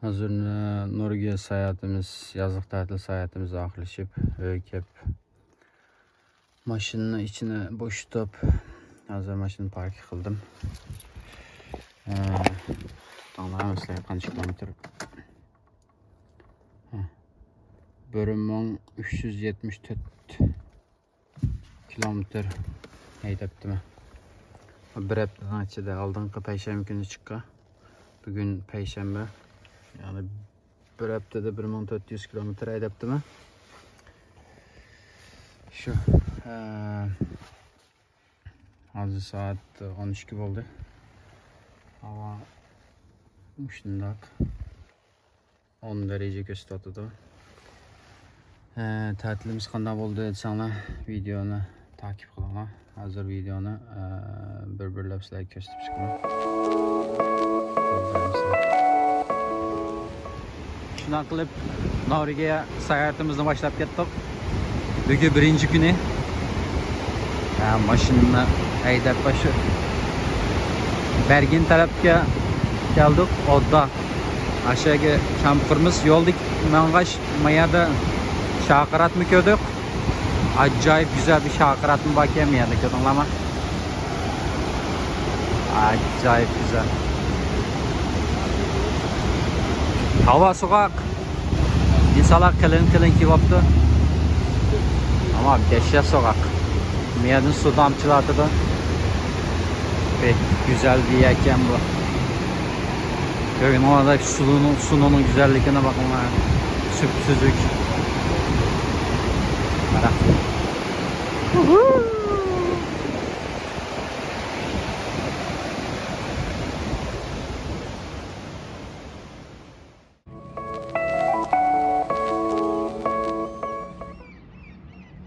Hazır Norge seyahatimiz, yazlık tatil seyahatimiz aklaşıp öykep maşının içine boş tutup hazır maşını park kıldım. Tanrı mesela kaç kilometre? Bölümün 374 kilometre heydeptimi. Bir haftadan içinde aldığım Perşembe günü çıkka. Bugün Perşembe. Yani bir haftada 1400 kilometre heydeptimi. Şu hazır saat 12 oldu. Hava şundak 10 derece gösterdi. Tatilimiz qanday bo'ldi desanglar videoni takip qilinglar. Hazır videoni bir-birlab sizlarga ko'rsatib chiqaman. Shunday qilib Norvegiya sayohatimizni boshlab ketdik. Bugun birinchi kuni. Mashinani haydab shu Bergen tarafga keldik. Odda aşağı kampirimiz yo'ldik. Mang'ash mayada şakarat mı gördük? Acayip güzel bir şakarat mı bakayım ya da gördün mü? Acayip güzel. Hava sokak. İnsanlar kılın ki koptu. Ama dehşet sokak. Miyadın su damçıladı da. Pek güzel bir yerken bu. Görün oradaki sununun güzelliğine bakın. Süpsüzlük.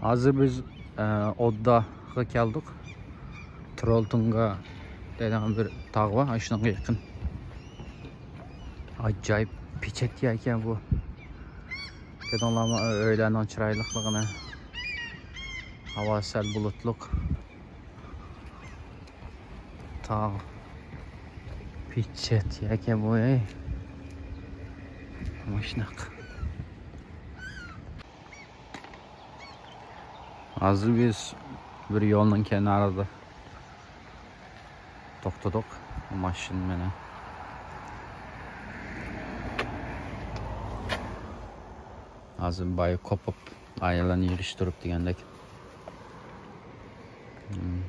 Hazır biz Oddaga geldik. Trolltunga denen bir tağ var. Aşağıya yakın. Acayip piçet yerken bu. Dedonlama öğlenin çıraylıklığına. Hava sel bulutluk. Tağ. Piçet yerken bu ey. Maşnak. Hazır biz bir yolun kenarında toxtadık maşın mene. Hazır bayı kopup ayılan yürüştürüp degендek.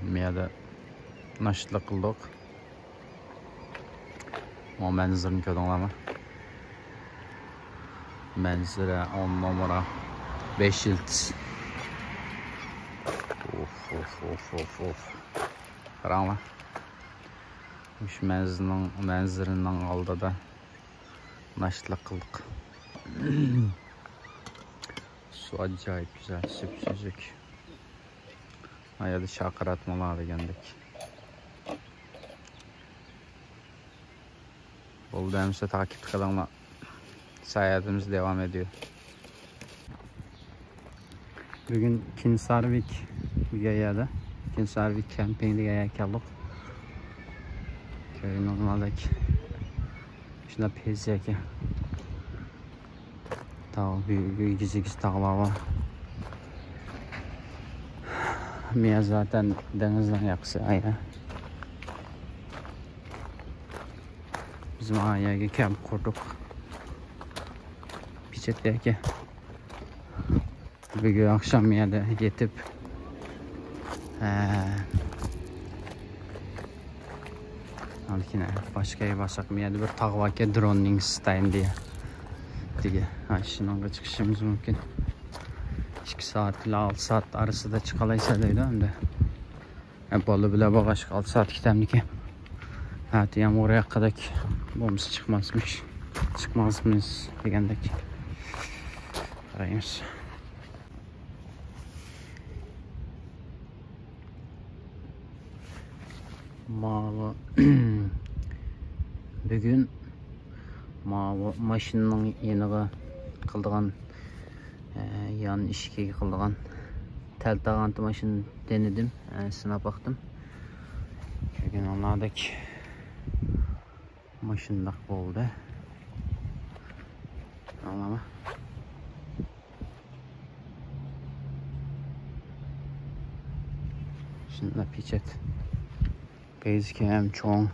Meyada naşıtlık kıldık. O menzirini gördüңлармы? Menzire 10 numara 5 yıldız. Of. Karаңlar. Şu menzirinin aldı da naşıtlık kıldık. Su acayip güzel, süpsüzlük. Ayadı şakır atmalar degendek. Bol demse takip kılınla seyahatimiz devam ediyor. Bugün Kinsarvik yayada. Kinsarvik campingde yaya kaldık. Köyün normaldeki. Şuna peziyeki. Dağ, büyük gizigiz dağlar var. Mia zaten denizden yakısı aya. Bizim ayağa kamp kurduk. Piçetleyeki. Bugün akşam yerde yetip yine başka yer basak mı bir tağ var ki droning istayım diye. Şimdi çıkışımız mümkün. 2 saat ile 6 saat arası da çıkalaysa deydi önde. Balı bile bağışık 6 saat gidelim ki. Hadi yani oraya kadar bomuz çıkmazmış. Çıkmazmış degendek. Arayımız. Mavi bugün mavi maşının yeniği kıldığan yan işki kıldığan tel tağantı maşını denedim. Sına baktım. Bugün onlardaki maşındak oldu. ama. Şimdi pichet. Basecamp çoğun.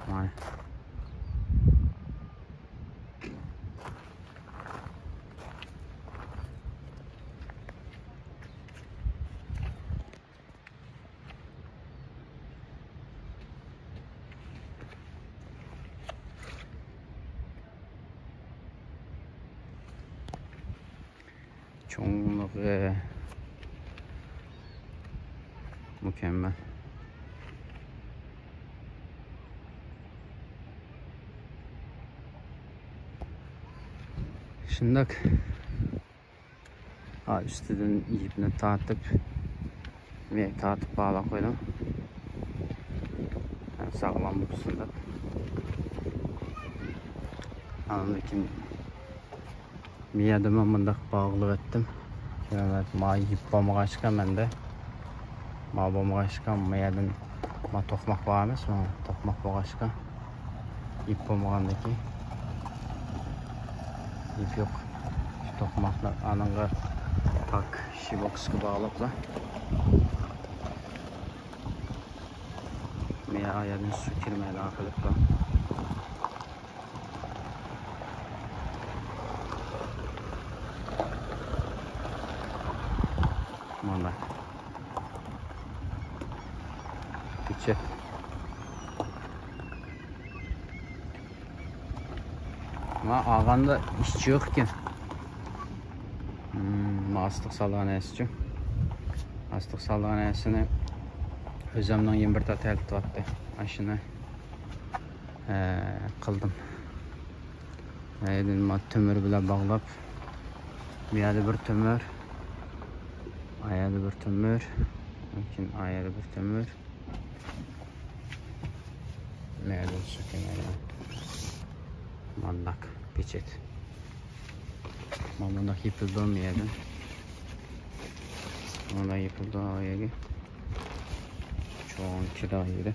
Vay. Çoğunluk mükemmel. Şimdi üstüden ipini tartıp ve tartıp bağla koydum. Yani sağlam dursun. Anladım. Bir yerdime bunda bağlı ettim. Evet, ma ip bomba çıkan bende. Ma bomba çıkan bir yerden ma tokmak varmış mı? Tokmak bomba çıkan. İp bombandaki. İp yok. Şu tokmakla ananga tak şiboksku bağlayıp da. Meğer ayarını sürtürmeye akılıp da. Vallahi. Pichet. Ama ağanda işçi yok ki. Astık salg'anasi için. Astık salg'anasini o'zimdan 21 ta talitib atdi. Ashuni qildim. Edim temir bilan bog'lab. Bu yerda bir temir. Ayada bir temir. Lekin ayada bir temir. Nerede sökemeli? Mandak, pichet. Mandak yapıldı mı yerden? Mandak yapıldı ayağı. Çoğun kira yeri.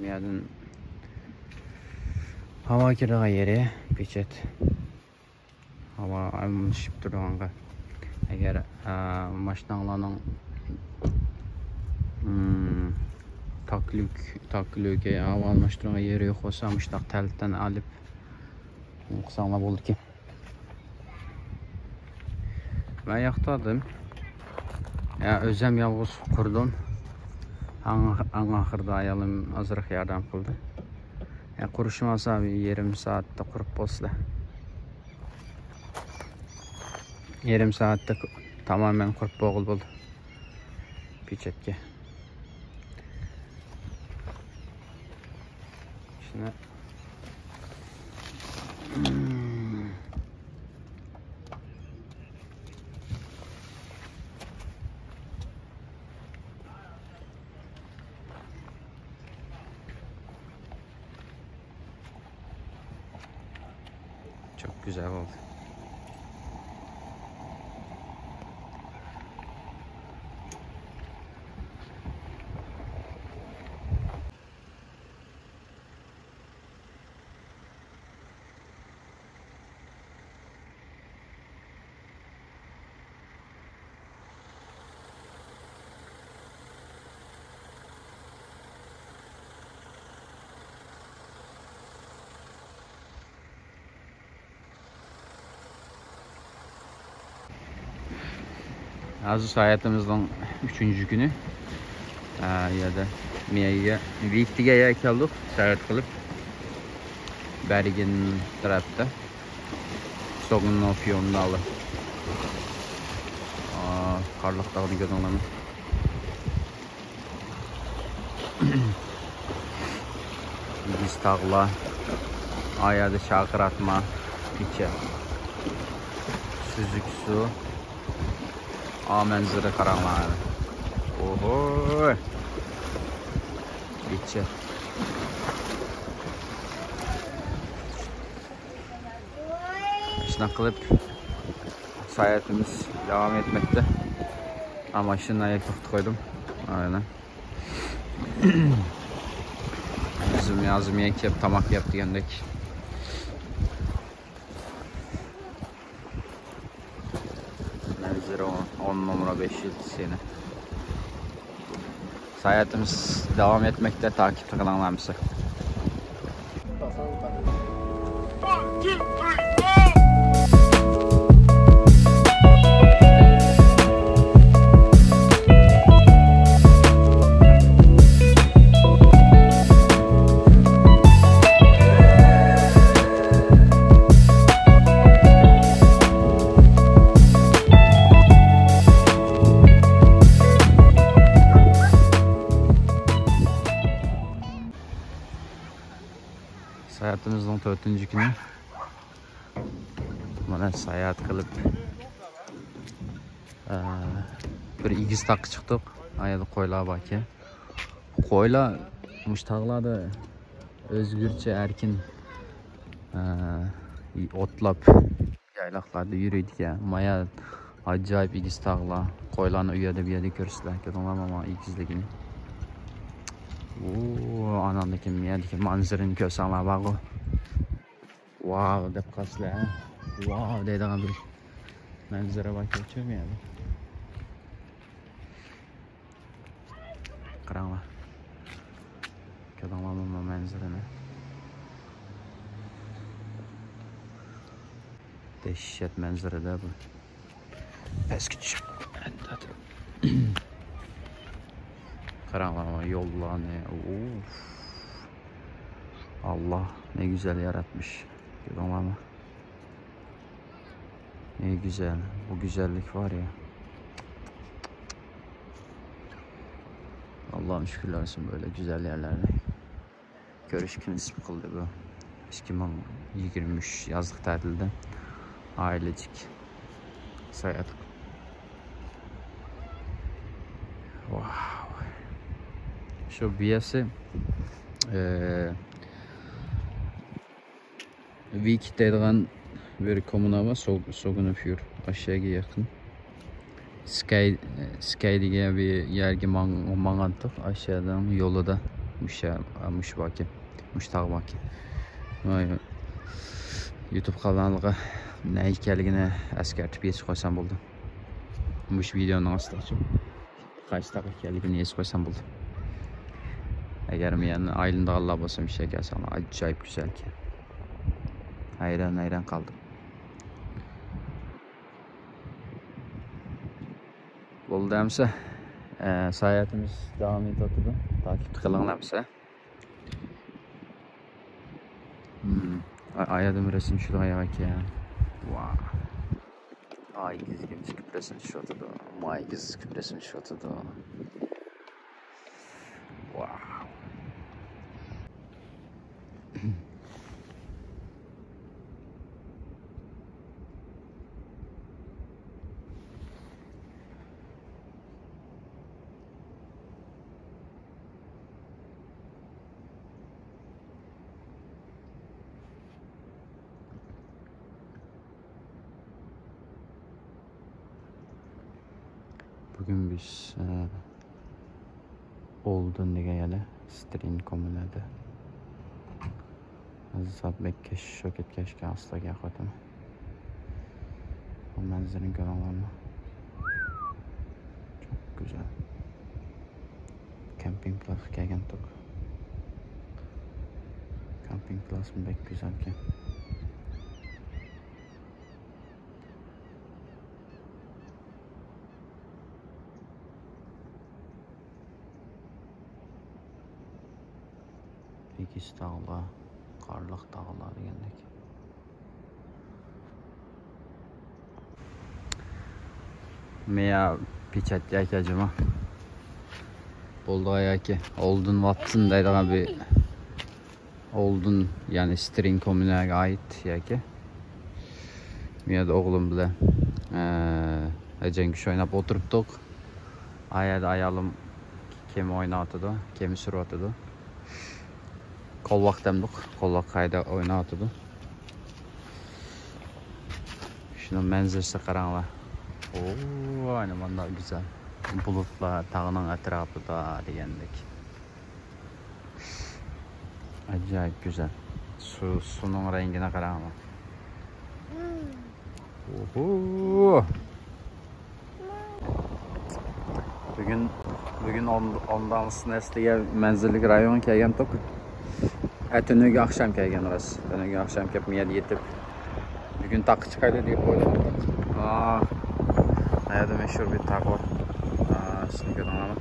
Yerden hava kira yeri, pichet. Hava almışıp durağanga. Eğer maşinalarının taklüke hava almıştırağın yeri yok olsa müştak telitten alıp kısalma oldu ki. Ben yaktadım. Özüm yalnız kurdum. An ahırda ayalım azırıq yardım kıldı. Kuruşmasa bir yarım saatte kurup bozdu. Yarım saatte tamamen kurup boğul buldu. Pichetke. Şimdi çok güzel oldu. Aziz hayatımızın 3. günü. Ya da Mia'ya Viktiga'ya geldik. Seyahat kılıp Bergen tarafta. Sognofyon'da alı. Karlık dağını gördüm onu. Biz tağla. Ayadı şakır atma. İçe. Süzük su. Manzara karanlığı. Oho. İçe. İşte kılıp seyahatimiz devam etmekte. Ama şimdi ayakta koydum. Aynen. yazım yekip tamak yap degandek. Manzara 10 numara 5 yıldız yine. Seyahatimiz devam etmekte, takipte kalınlarımızı. Seyahatimizin 4. günü. Mana seyahat kılıp bir igiz takı çıktık. Ayada koylar bak ya. Koylar muştağlarda özgürce erkin otlap yaylaqlarda yürüydük ya. Maya acayip igiz tağlar. Koylarını uyada bir yerde görsüler. Görünler ama igizligini. Ooo anandaki miyadaki manzarını görsenler bak o. Wow dep kalsılar ha. Wow deydiğen bir manzara bak geçiyor mu yani? Karanlar. Görünler manzarını. Dehşet manzara da bu. Eski düşün. Karanlar yollar ne? Of. Allah ne güzel yaratmış. Görünler mi? Ne güzel. Bu güzellik var ya. Allah'ım şükürler olsun böyle güzel yerlerde. Görüşkün ismi kıldı bu. 2023 yazlık tatilde ailecik seyahat. Wow. Şu biyası Vik deydiğen bir komuna var. Sogunu Fjord aşağıya yakın. Sky diye bir yerge mangantık aşağıdan yolu da muş baki muştaq baki. YouTube kanalıga ne hikayeligini eskertip yetişip koysam buldu. Muş videonun aslı açıp kaç dakika hikayeligini yetişip koysam buldu. Eğer yani aylında Allah basın bir şey gelse ama acayip güzel ki. Hayran kaldım. Oldu emse seyahatimiz devam ediyor. Takipte kalınlarsa. Ayadım resim şurada ayak ya. Wow. Ay gizgin küpresini şotu da. May giz küpresini şotu da. Wow. Bugün biz Oldun degeli Strin kommunada. Saat bekkeş şoket keşke hasta geldim. O manzaranın görünümü çok güzel. Camping Plus geldik. Camping Plus bek güzel ki. İkiz dağlar, karlık dağlar geldik. Meya piçet yakacıma. Oldu ayaki. Oldun Watson deydiğen bir Oldun yani String komüneye ait yaki. Meya da oğlum bile Cengiz oynap oturuptuk. Ayada ayalım kemi oynatıdı, kemi sürüyordu. Kolvak demdik. Kolvak kayda oynatıdı. Şunun manzarası karanlar. Oo, aynı manlar güzel. Bulutlar tağının etrafı da degandek. Acayip güzel. Sunun rengine karar ama. Bugün ondan nesliye menzillik rayon kelgandik. Tuniga akşam kelgan rost. Tuniga akşam kelib miyada yetib. Bugün takı çıkaydı deb o'yladik. Nerede meşhur bir takı var. Şimdi görüyorum.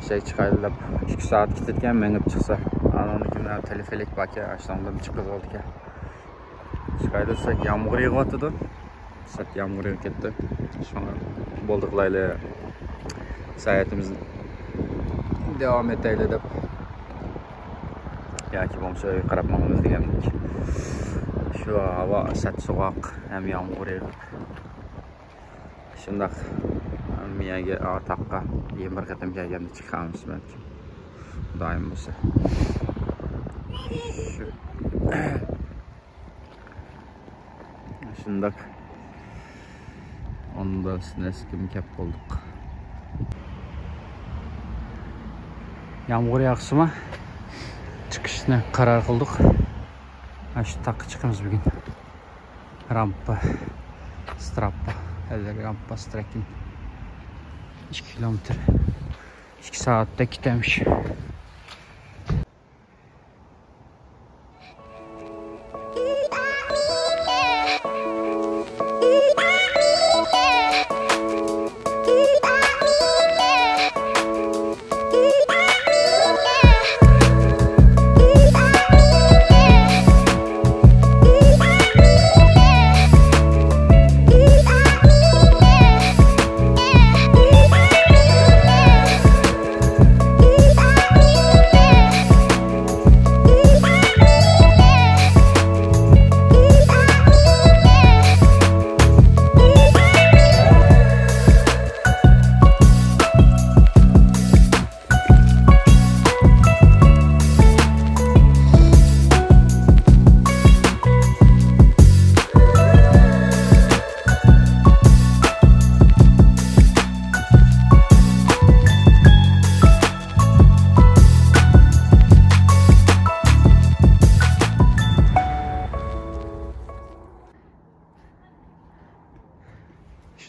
Şey çıkaydı deb 2 saat ketgan menib chiqsa. Ananikilar telefelik baka aşağıdan chiqib oldi ekan. Çıkaydı yağmur yağıptı. Sat yağmur yağıp ketdi. Şuna boldiqlayla sayetimiz devam etayli deb. Yoki bo'lmasa qarab maqamiz degandik. Shu havo sat sovuq, ham yağmur yağib. Shundaq miyaga taqqa bir qatam kelganda chiqamiz balki. Doim bo'lsa. Shundaq onda neskim kep bulduk. Yağmur yağsıma çıkışına karar kıldık. Şu takı çıkımız bugün. Rampa, strappa, rampa, strekking. 2 kilometre. 2 saatte gitmiş.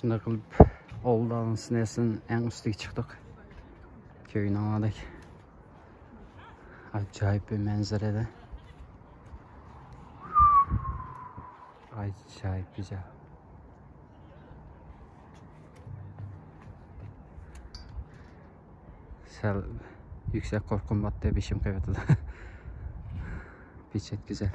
Şunda kılıp Oldağın sinesinin en üstüne çıktık. Köyün anladık. Acayip bir manzarada. Acayip güzel. Sel yüksek korkum battı, beşim kaybettim. Biçet güzel.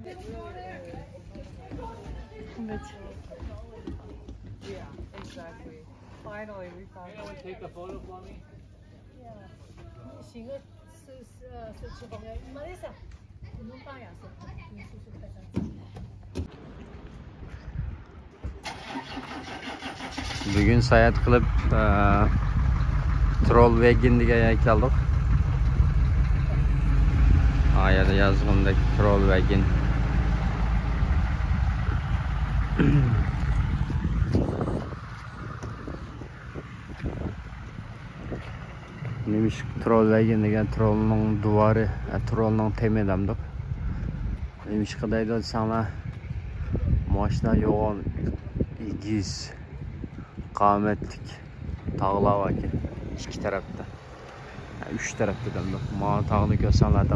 Evet. Yeah, exactly. Finally, we found. Anyone take a photo for me? 行个是吃红的，马来西亚，我们巴雅是，你叔叔开张。 Bugün seyahat qilib Trollwagen degan joyga keldik. Ayada yozg'indek Trollwagen. Neymiş Trollwagen degan trollning duvari, trollning temedamdiq. Neymiş qadaydi sana mashina yo'g'on igiz qametlik tağlar var ki iki tarafta, yani üç tarafta da mağara tağını görsenler de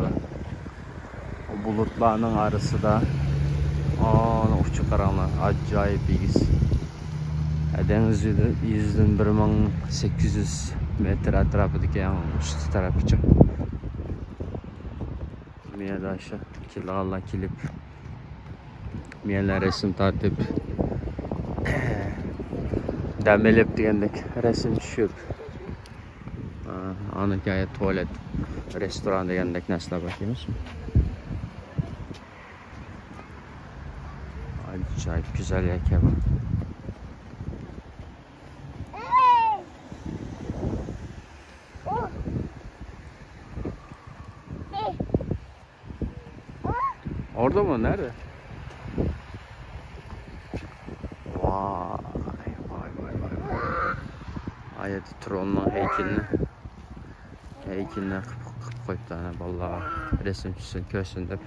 o bulutlarının arası da uçuk karanlar acayip igiz. Deniz yüzünün 1800 metre etrafındaki yani üstü tarafı için. Miye de aşağı kilarla kilip miyeler resim tartip demelip degandek resim tushib ana gayet tuvalet restoran degandek narsalar bakaymiz. Acayip güzel yer bu. Orada mı? Nerede? Ayet Tron'un heykeline koyup tane vallahi resim çizsin köşsün de.